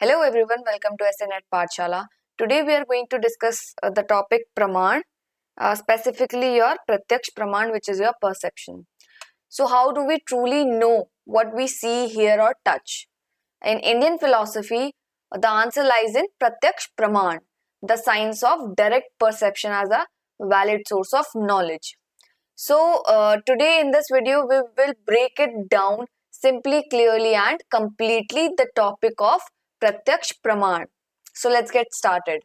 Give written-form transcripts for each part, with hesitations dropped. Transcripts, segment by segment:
Hello everyone, welcome to SNET Pathshala. Today we are going to discuss the topic Praman, specifically your Pratyaksh Praman, which is your perception. So how do we truly know what we see, hear or touch? In Indian philosophy, the answer lies in Pratyaksh Praman, the science of direct perception as a valid source of knowledge. So today in this video we will break it down simply, clearly and completely the topic of Pratyaksh Praman. So let's get started.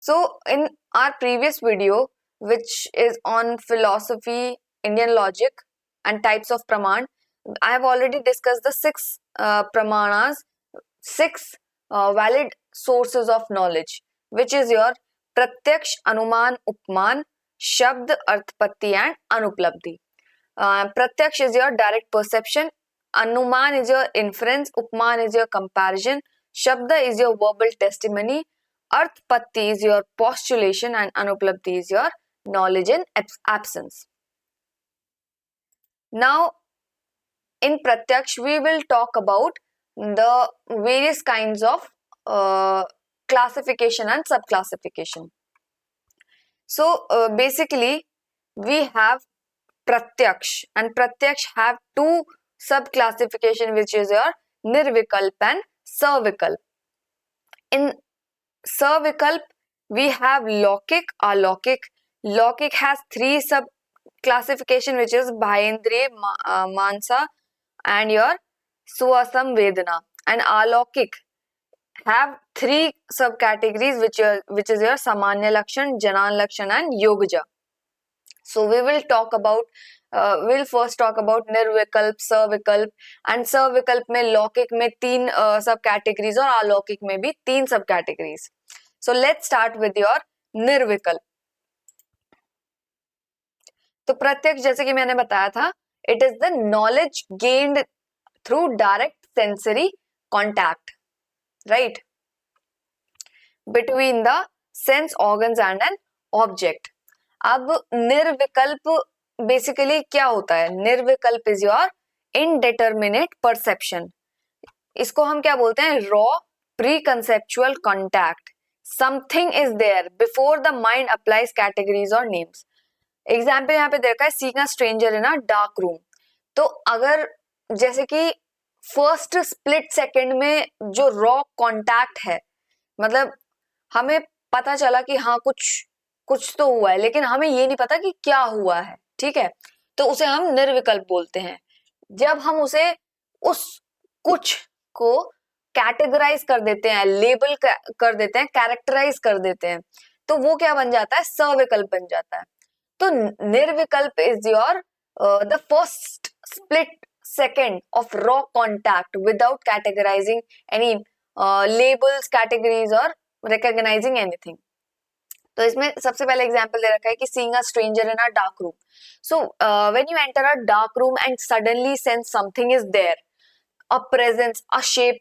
So in our previous video, which is on philosophy, Indian logic and types of Praman, I have already discussed the six Pramanas, six valid sources of knowledge, which is your Pratyaksh, Anuman, Upman, Shabd, Arthpatti and Anuplabdhi. Pratyaksh is your direct perception, Anuman is your inference, Upman is your comparison, Shabda is your verbal testimony, Arthpatti is your postulation and Anuplabdhi is your knowledge in absence. Now, in Pratyaksh, we will talk about the various kinds of classification and subclassification. So, basically, we have Pratyaksh, and Pratyaksh have two subclassification, which is your Nirvikalp and Savikalp. In Savikalp, we have Lokik, Alokik. Lokik has three subclassification, which is Bhayendriya, Mansa and your Swasam Vedana. And Alokik have three subcategories, which is your Samanya Lakshan, Janan Lakshan and Yogaja. So we will talk about we'll first talk about Nirvikalp, Savikalp and Savikalp में लौकिक में तीन subcategories और अलौकिक में भी तीन subcategories. So let's start with your Nirvikalp. तो प्रत्यक्ष जैसे कि मैंने बताया था, it is the knowledge gained through direct sensory contact, right, between the sense organs and an object. अब निर्विकल्प बेसिकली क्या होता है? निर्विकल्प इज योर इनडिटरमिनेट परसेप्शन. इसको हम क्या बोलते हैं? Raw pre conceptual contact. Something is there before the mind applies categories और नेम्स. एग्जाम्पल यहाँ पे दे रखा है, seeing a stranger in a dark room. तो अगर जैसे कि फर्स्ट स्प्लिट सेकेंड में जो रॉ कॉन्टैक्ट है, मतलब हमें पता चला कि हाँ कुछ तो हुआ है, लेकिन हमें ये नहीं पता कि क्या हुआ है, ठीक है, तो उसे हम निर्विकल्प बोलते हैं. जब हम उसे उस कुछ को कैटेगराइज कर देते हैं, लेबल कर देते हैं, कैरेक्टराइज कर देते हैं, तो वो क्या बन जाता है? सविकल्प बन जाता है. तो निर्विकल्प is your the first split second of raw contact without categorizing any labels, categories और रिकॉग्नाइजिंग एनीथिंग. तो इसमें सबसे पहले एग्जांपल दे रखा है कि seeing a stranger in a dark room. So when you enter a dark room and suddenly sense something is there, a presence, a shape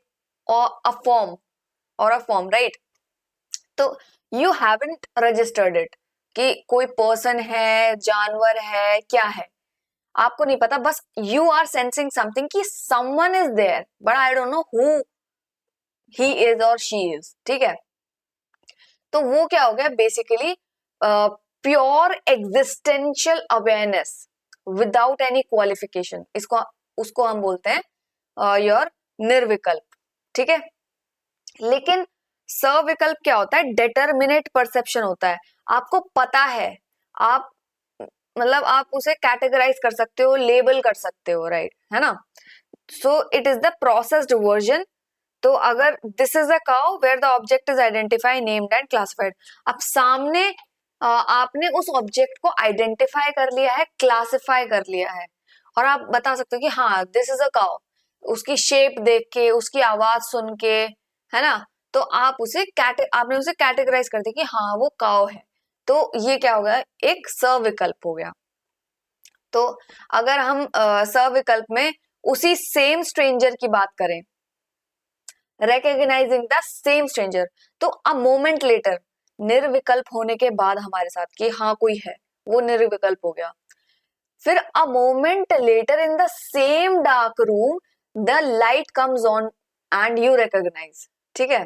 और अ फॉर्म, राइट, तो यू हैवंट रजिस्टर्ड इट कि कोई person है, जानवर है, क्या है, आपको नहीं पता. बस यू आर सेंसिंग समथिंग कि someone is there, but I don't know who he is और शी इज, ठीक है. तो वो क्या हो गया? Basically pure existential awareness without any qualification. उसको हम बोलते हैं योर निर्विकल्प, ठीक है. लेकिन सविकल्प क्या होता है? डिटरमिनेट परसेप्शन होता है. आपको पता है, आप मतलब आप उसे कैटेगराइज कर सकते हो, लेबल कर सकते हो, राइट, है ना. So it is the processed version. तो अगर this is a cow where the object is identified, named and classified. अब सामने आपने उस ऑब्जेक्ट को आइडेंटिफाई कर लिया है, क्लासिफाई कर लिया है, और आप बता सकते हो कि हाँ दिस इज अ काउ. उसकी शेप देख के, उसकी आवाज सुन के, है ना, तो आपने उसे कैटेगराइज कर दिया कि हाँ वो काउ है. तो ये क्या हो गया? एक सविकल्प हो गया. तो अगर हम सविकल्प में उसी सेम स्ट्रेंजर की बात करें, recognizing the same stranger, तो a moment later, निर्विकल्प होने के बाद हमारे साथ कि हाँ कोई है, वो निर्विकल्प हो गया. फिर a moment later in the same dark room, the light comes on and you recognize, ठीक है,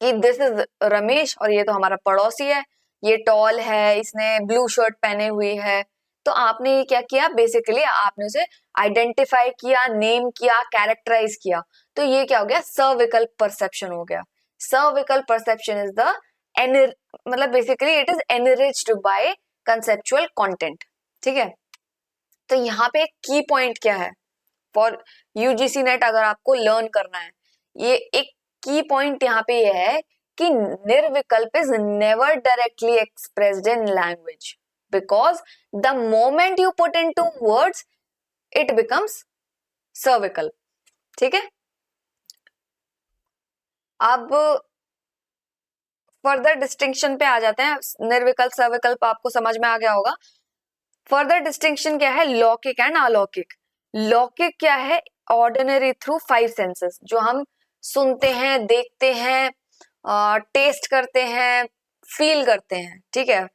कि दिस इज रमेश और ये तो हमारा पड़ोसी है, ये टॉल है, इसने ब्लू शर्ट पहने हुई है। तो आपने ये क्या किया, बेसिकली आपने उसे आइडेंटिफाई किया, नेम किया, कैरेक्टराइज किया। तो ये क्या हो गया, सविकल्प परसेप्शन हो गया। सविकल्प परसेप्शन इज द मतलब basically it is enriched by conceptual content, ठीक है। तो यहाँ पे एक की पॉइंट क्या है फॉर यूजीसी नेट, अगर आपको लर्न करना है, ये एक की पॉइंट यहाँ पे ये है कि nirvikalpa is never directly expressed in language because the moment you put into words it becomes savikalpa, ठीक है। अब फर्दर डिस्टिंक्शन पे आ जाते हैं। निर्विकल्प सविकल्प आपको समझ में आ गया होगा। फर्दर डिस्टिंक्शन क्या है, लौकिक एंड अलौकिक। लौकिक क्या है, ऑर्डिनरी थ्रू 5 सेंसेस, जो हम सुनते हैं, देखते हैं, टेस्ट करते हैं, फील करते हैं, ठीक है,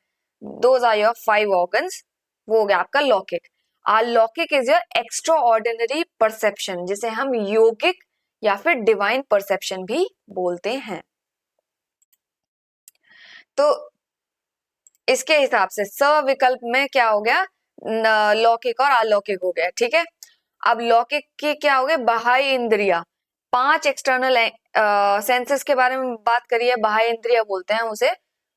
दोज आर योर 5 ऑर्गन्स, वो हो गया आपका लौकिक। अलौकिक is your extra ordinary perception, जिसे हम योगिक या फिर डिवाइन परसेप्शन भी बोलते हैं। तो इसके हिसाब से सविकल्प में क्या हो गया, लौकिक और अलौकिक हो गया, ठीक है। अब लौकिक की क्या हो गया, बाह्य इंद्रिया, 5 एक्सटर्नल सेंसेस के बारे में बात करिए, बाह्य इंद्रिया बोलते हैं उसे।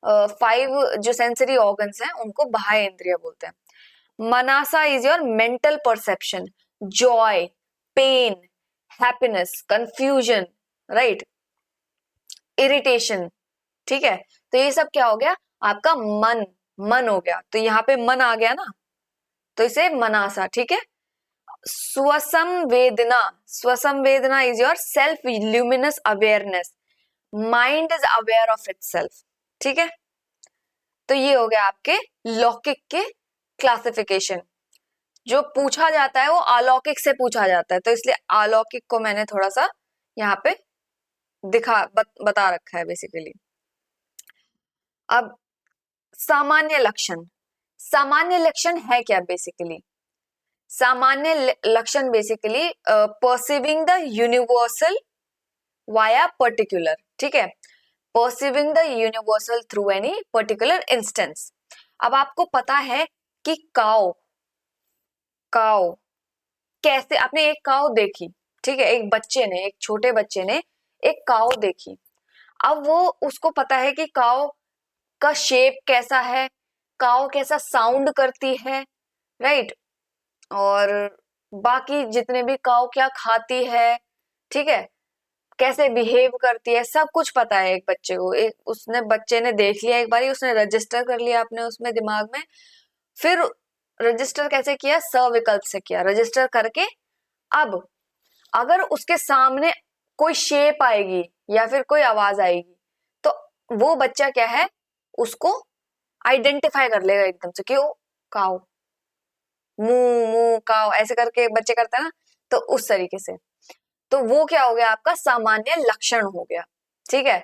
5 जो सेंसरी ऑर्गन्स हैं उनको बाह्य इंद्रिया बोलते हैं। मनासा is your mental perception, joy, pain, happiness, confusion, right, irritation, ठीक है। तो ये सब क्या हो गया, आपका मन हो गया। तो यहाँ पे मन आ गया ना, तो इसे मनासा, ठीक है। Svasamvedana is your self luminous awareness, mind is aware of itself, ठीक है। तो ये हो गया आपके लौकिक के क्लासिफिकेशन। जो पूछा जाता है वो अलौकिक से पूछा जाता है, तो इसलिए अलौकिक को मैंने थोड़ा सा यहाँ पे बता रखा है बेसिकली। अब सामान्य लक्षण, सामान्य लक्षण है क्या बेसिकली, सामान्य लक्षण basically perceiving the universal via particular, ठीक है, perceiving the universal through any particular instance. अब आपको पता है कि काऊ कैसे, आपने एक काऊ देखी, ठीक है, एक छोटे बच्चे ने एक काऊ देखी। अब वो उसको पता है कि काऊ का शेप कैसा है, काऊ कैसा साउंड करती है, राइट, और बाकी जितने भी काऊ क्या खाती है, ठीक है, कैसे बिहेव करती है, सब कुछ पता है एक बच्चे को। उसने बच्चे ने देख लिया एक बारी, उसने रजिस्टर कर लिया अपने उसमें दिमाग में। फिर रजिस्टर कैसे किया, सविकल्प से किया, रजिस्टर करके अब अगर उसके सामने कोई शेप आएगी या फिर कोई आवाज आएगी तो वो बच्चा क्या है, उसको आइडेंटिफाई कर लेगा एकदम से कि वो काऊ, मुंह मुंह काऊ ऐसे करके बच्चे करते हैं ना, तो उस तरीके से। तो वो क्या हो गया, आपका सामान्य लक्षण हो गया, ठीक है।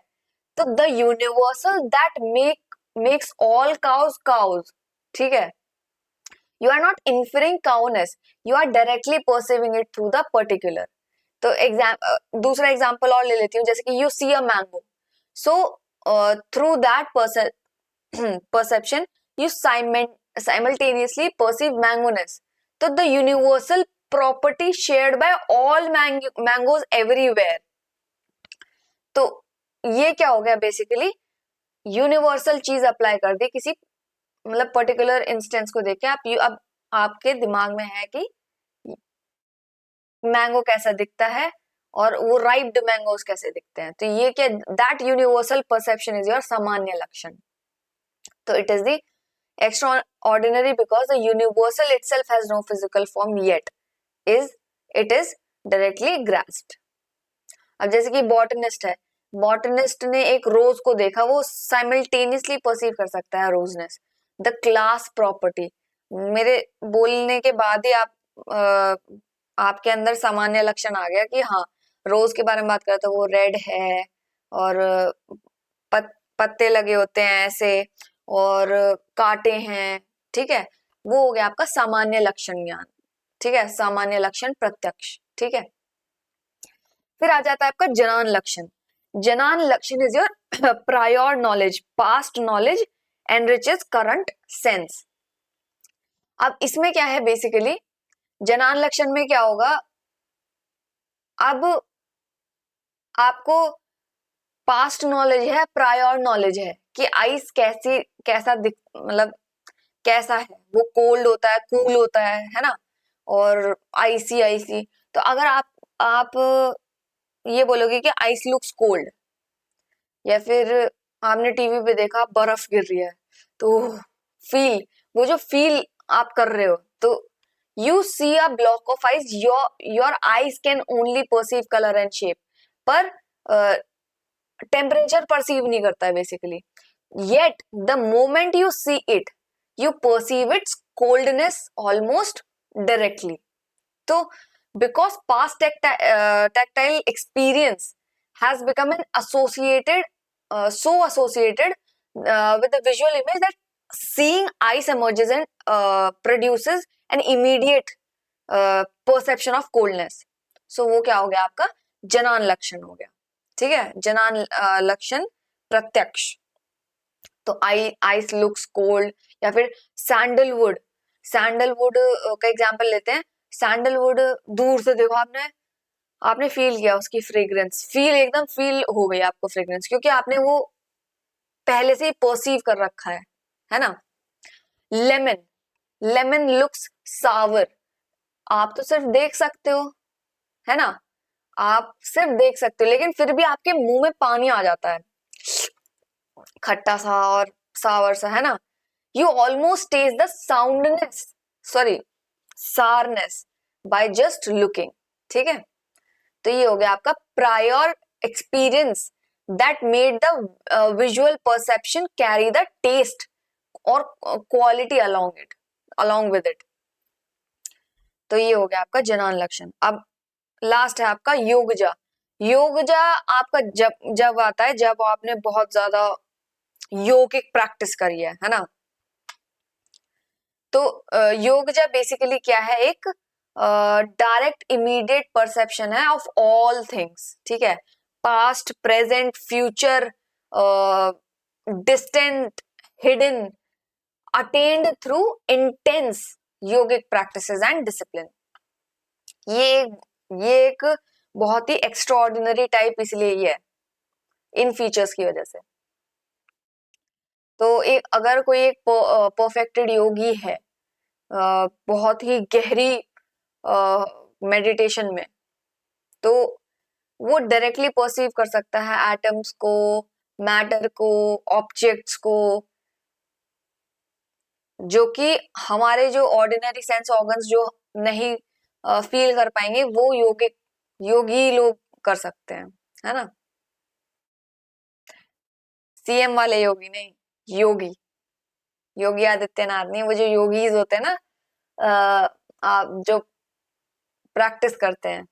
तो the universal that makes all cows cows, ठीक है, you are not inferring cowness, you are directly perceiving it through the particular. तो दूसरा एग्जाम्पल और ले लेती हूँ, जैसे कि you see a mango, so through that perception you simultaneously perceive mangoness. तो the universal property shared by all mangoes everywhere. तो ये क्या हो गया, बेसिकली यूनिवर्सल चीज अप्लाई कर दी किसी मतलब पर्टिकुलर इंस्टेंस को देख के। अब आपके दिमाग में है कि मैंगो कैसा दिखता है और वो राइप्ड मैंगोज कैसे दिखते हैं। तो ये क्या, that universal perception is your सामान्य लक्षण। So it is the extraordinary because the universal itself has no physical form yet. It is directly grasped. अब जैसे कि बॉटनिस्ट है, बॉटनिस्ट ने एक रोज को देखा, वो साइमल्टेनियसली परसीव कर सकता है रोजनेस। द क्लास प्रॉपर्टी, मेरे बोलने के बाद ही आपके अंदर सामान्य लक्षण आ गया कि हाँ, रोज के बारे में बात करते, वो रेड है और पत्ते लगे होते हैं ऐसे और कांटे हैं, ठीक है, वो हो गया आपका सामान्य लक्षण ज्ञान, ठीक है, सामान्य लक्षण प्रत्यक्ष, ठीक है। फिर आ जाता है आपका जनान लक्षण। Jnana lakshana is your prior knowledge, past knowledge enriches current sense. अब इसमें क्या है बेसिकली, जनान लक्षण में क्या होगा, अब आपको पास्ट नॉलेज है, प्रायर नॉलेज है कि आइस कैसी, कैसा दिख, मतलब कैसा है, वो कोल्ड होता है, कूल होता है ना, और आइसी आइसी। तो अगर आप ये बोलोगे कि आइस लुक्स कोल्ड, या फिर आपने टीवी पे देखा बर्फ गिर रही है, तो फील, वो जो फील आप कर रहे हो, तो you see a block of ice, your eyes can only perceive colour and shape, पर टेम्परेचर परसीव नहीं करता है basically. Yet the moment you see it, you perceive its coldness almost directly. तो because past tactile experience has become an associated so associated with the visual image that seeing ice emerges and produces an immediate perception of coldness. So वो क्या हो गया आपका जनान लक्षण हो गया, ठीक है। जनान लक्षण प्रत्यक्ष, तो आइस लुक्स कोल्ड, या फिर सैंडलवुड, सैंडलवुड का एग्जांपल लेते हैं। सैंडलवुड दूर से देखो आपने, आपने फील किया उसकी फ्रेग्रेंस, फील एकदम फील हो गई आपको फ्रेग्रेंस, क्योंकि आपने वो पहले से ही परसीव कर रखा है ना। लेमन, लेमन लुक्स सावर, आप तो सिर्फ देख सकते हो, है ना, आप सिर्फ देख सकते हो, लेकिन फिर भी आपके मुंह में पानी आ जाता है, खट्टा सा और सावर सा, है ना। You almost taste the soundness, sorry sourness by just looking, ठीक है। तो ये हो गया आपका prior experience that made the visual perception carry the taste और क्वालिटी अलोंग विद इट। तो ये हो गया आपका जनान लक्षण। अब लास्ट है आपका योगजा। योगजा आपका जब आता है जब आपने बहुत ज्यादा योगिक प्रैक्टिस करी है ना। तो योगजा बेसिकली क्या है, एक डायरेक्ट इमीडिएट परसेप्शन है ऑफ ऑल थिंग्स, ठीक है, past present future, distant hidden, attend through intense yogic practices and discipline. ये एक बहुत ही एक्स्ट्राऑर्डिनरी टाइप इसलिए ही है इन फीचर्स की वजह से। तो एक अगर कोई एक परफेक्टेड योगी है बहुत ही गहरी मेडिटेशन में, तो वो डायरेक्टली परसीव कर सकता है एटम्स को, मैटर को, ऑब्जेक्ट्स को, जो कि हमारे जो ऑर्डिनरी सेंस ऑर्गन्स जो नहीं फील कर पाएंगे, वो योगी लोग कर सकते हैं, है ना। सीएम वाले योगी नहीं, योगी आदित्यनाथ नहीं, वो जो योगीज होते हैं ना, आप जो प्रैक्टिस करते हैं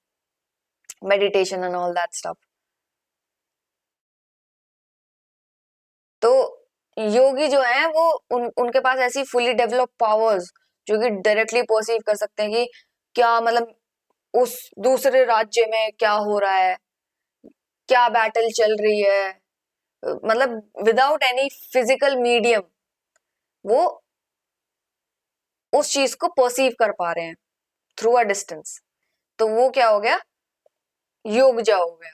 meditation and all that stuff. तो योगी जो है वो उनके पास ऐसी फुली डेवलप पावर्स जो कि डायरेक्टली परसीव कर सकते हैं कि क्या, मतलब उस दूसरे राज्य में क्या हो रहा है, क्या बैटल चल रही है, मतलब विदाउट एनी फिजिकल मीडियम वो उस चीज को परसीव कर पा रहे हैं थ्रू अ डिस्टेंस। तो वो क्या हो गया, योगजा हो गया।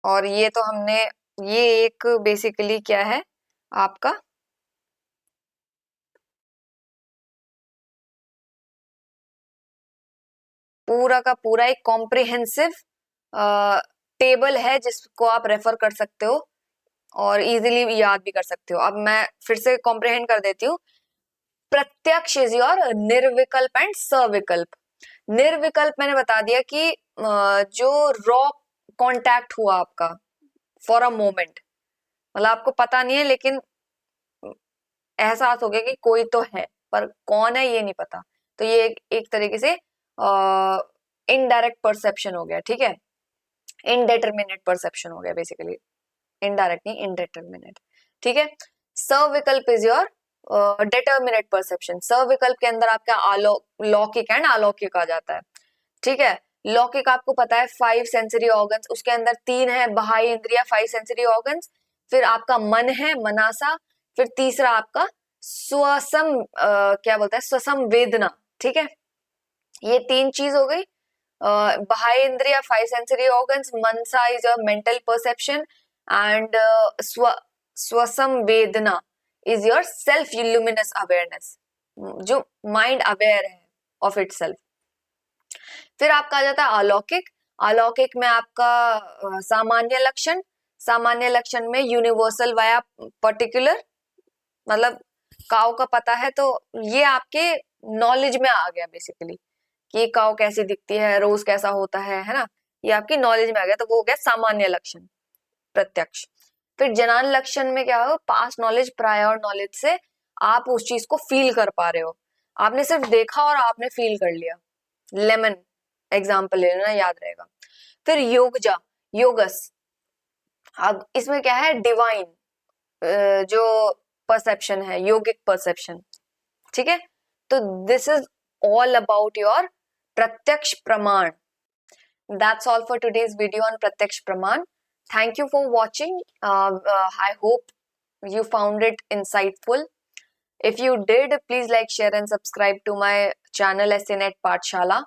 और ये तो हमने, ये एक बेसिकली क्या है आपका पूरा का पूरा एक कॉम्प्रिहेंसिव टेबल है जिसको आप रेफर कर सकते हो और इजीली याद भी कर सकते हो। अब मैं फिर से कॉम्प्रिहेंड कर देती हूँ। प्रत्यक्ष इज योर निर्विकल्प एंड सविकल्प। निर्विकल्प मैंने बता दिया कि जो रॉ कांटेक्ट हुआ आपका फॉर अ मोमेंट, मतलब आपको पता नहीं है लेकिन एहसास हो गया कि कोई तो है, पर कौन है ये नहीं पता, तो ये एक तरीके से इनडायरेक्ट परसेप्शन हो गया, ठीक है, इनडेटरमिनेट परसेप्शन हो गया बेसिकली, इनडायरेक्ट नहीं इनडेटरमिनेट, ठीक है। सविकल्प इज योर डिटर्मिनेट परसेप्शन, सविकल्प के अंदर आपका लौकिक एंड अलौकिक आ जाता है, ठीक है। लौकिक आपको पता है 5 सेंसरी ऑर्गन्स, उसके अंदर 3 है बाह्य इंद्रिया 5 सेंसरी ऑर्गन्स, फिर आपका मन है मनासा, फिर तीसरा आपका स्वसम क्या बोलते हैं स्वसम वेदना, ठीक है। ये 3 चीज हो गई। बाह्य इंद्रिया 5 sensory organs, manasa is a mental perception and svasamvedana is your self luminous awareness, जो माइंड अवेयर है ऑफ इटसेल्फ। फिर आपका आ जाता है अलौकिक, अलौकिक में आपका सामान्य लक्षण, सामान्य लक्षण में यूनिवर्सल वाया पर्टिकुलर, मतलब काव का पता है तो ये आपके नॉलेज में आ गया बेसिकली कि काव कैसी दिखती है, रोज कैसा होता है ना, ये आपकी नॉलेज में आ गया, तो वो हो गया सामान्य लक्षण प्रत्यक्ष। फिर जनान लक्षण में क्या हो, पास नॉलेज प्रायर नॉलेज से आप उस चीज को फील कर पा रहे हो, आपने सिर्फ देखा और आपने फील कर लिया, लेमन एग्जाम्पल ले लेना, याद रहेगा। फिर योगजा, योगस, अब इसमें क्या है डिवाइन जो परसेप्शन है, योगिक परसेप्शन, ठीक है। तो this is all about your प्रत्यक्ष प्रमाण। That's all for today's video on Pratyaksh Praman. Thank you for watching. I hope you found it insightful. If you did, please like, share and subscribe to my channel SANET Pathshala.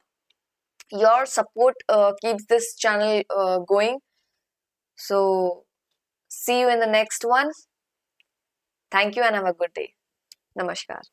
Your support keeps this channel going. So, see you in the next one. Thank you and have a good day. Namaskar.